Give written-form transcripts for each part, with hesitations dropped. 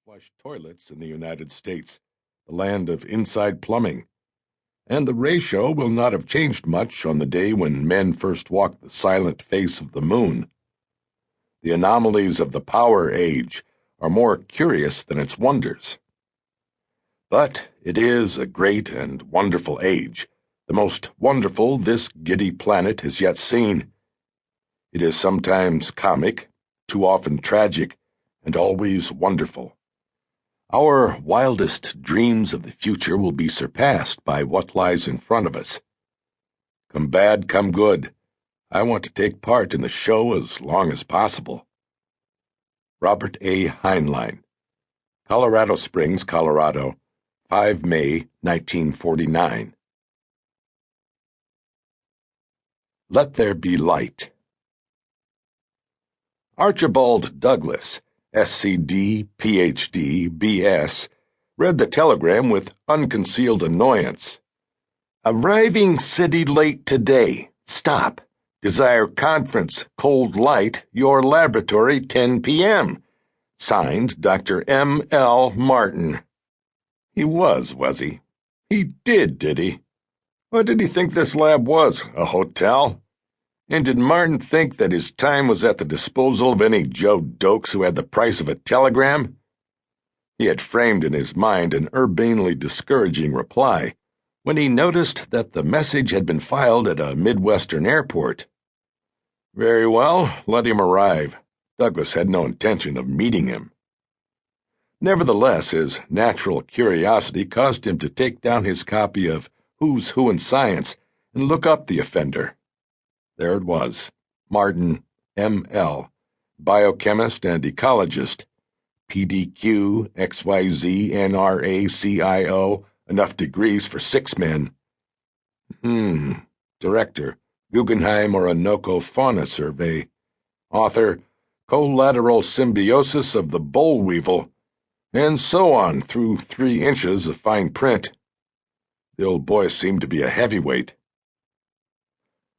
flush toilets in the United States, the land of inside plumbing. And the ratio will not have changed much on the day when men first walked the silent face of the moon. The anomalies of the Power Age are more curious than its wonders. But it is a great and wonderful age, the most wonderful this giddy planet has yet seen. It is sometimes comic, too often tragic, and always wonderful. Our wildest dreams of the future will be surpassed by what lies in front of us. Come bad, come good. I want to take part in the show as long as possible. Robert A. Heinlein, Colorado Springs, Colorado, 5 May 1949. Let There Be Light. Archibald Douglas, SCD, PhD, BS, read the telegram with unconcealed annoyance. Arriving city late today. Stop. Desire conference. Cold light. Your laboratory, 10 p.m. Signed, Dr. M. L. Martin. He was he? He did he? What did he think this lab was? A hotel? And did Martin think that his time was at the disposal of any Joe Dokes who had the price of a telegram? He had framed in his mind an urbanely discouraging reply when he noticed that the message had been filed at a Midwestern airport. Very well, let him arrive. Douglas had no intention of meeting him. Nevertheless, his natural curiosity caused him to take down his copy of Who's Who in Science and look up the offender. There it was, Martin, M.L., biochemist and ecologist, PDQ, XYZ, NRA, CIO, enough degrees for 6 men. Director, Guggenheim Orinoco Fauna Survey. Author, Collateral Symbiosis of the Boll Weevil, and so on through 3 inches of fine print. The old boy seemed to be a heavyweight.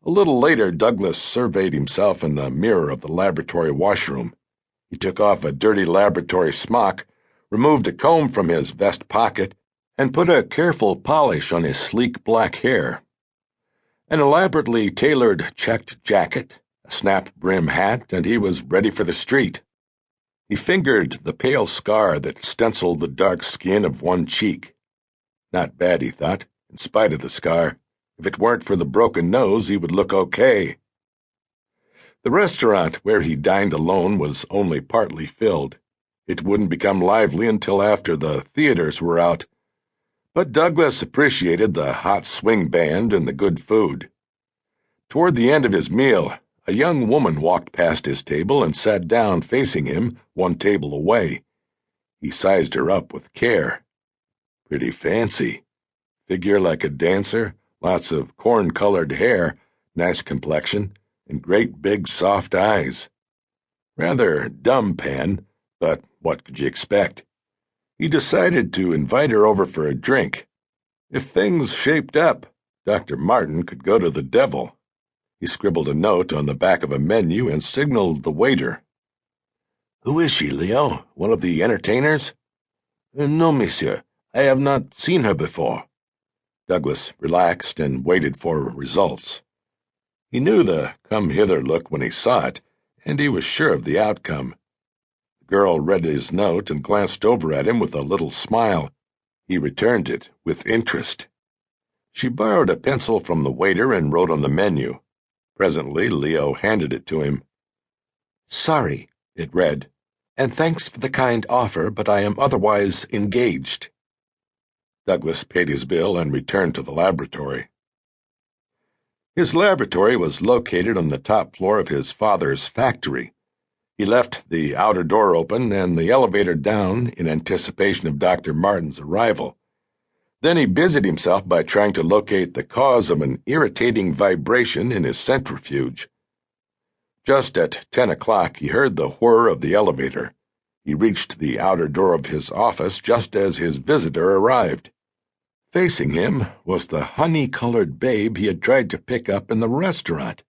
A little later, Douglas surveyed himself in the mirror of the laboratory washroom. He took off a dirty laboratory smock, removed a comb from his vest pocket, and put a careful polish on his sleek black hair. An elaborately tailored checked jacket, a snap-brim hat, and he was ready for the street. He fingered the pale scar that stenciled the dark skin of one cheek. Not bad, he thought, in spite of the scar. If it weren't for the broken nose, he would look okay. The restaurant where he dined alone was only partly filled. It wouldn't become lively until after the theaters were out. But Douglas appreciated the hot swing band and the good food. Toward the end of his meal, a young woman walked past his table and sat down facing him, one table away. He sized her up with care. Pretty fancy. Figure like a dancer, lots of corn-colored hair, nice complexion, and great big soft eyes. Rather dumb pan, but what could you expect? He decided to invite her over for a drink. If things shaped up, Dr. Martin could go to the devil. He scribbled a note on the back of a menu and signaled the waiter. Who is she, Leo? One of the entertainers? No, monsieur. I have not seen her before. Douglas relaxed and waited for results. He knew the come-hither look when he saw it, and he was sure of the outcome. The girl read his note and glanced over at him with a little smile. He returned it with interest. She borrowed a pencil from the waiter and wrote on the menu. Presently, Leo handed it to him. Sorry, it read, and thanks for the kind offer, but I am otherwise engaged. Douglas paid his bill and returned to the laboratory. His laboratory was located on the top floor of his father's factory. He left the outer door open and the elevator down in anticipation of Dr. Martin's arrival. Then he busied himself by trying to locate the cause of an irritating vibration in his centrifuge. Just at 10 o'clock, he heard the whir of the elevator. He reached the outer door of his office just as his visitor arrived. Facing him was the honey-colored babe he had tried to pick up in the restaurant.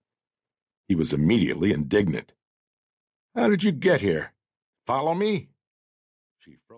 He was immediately indignant. How did you get here? Follow me? She froze.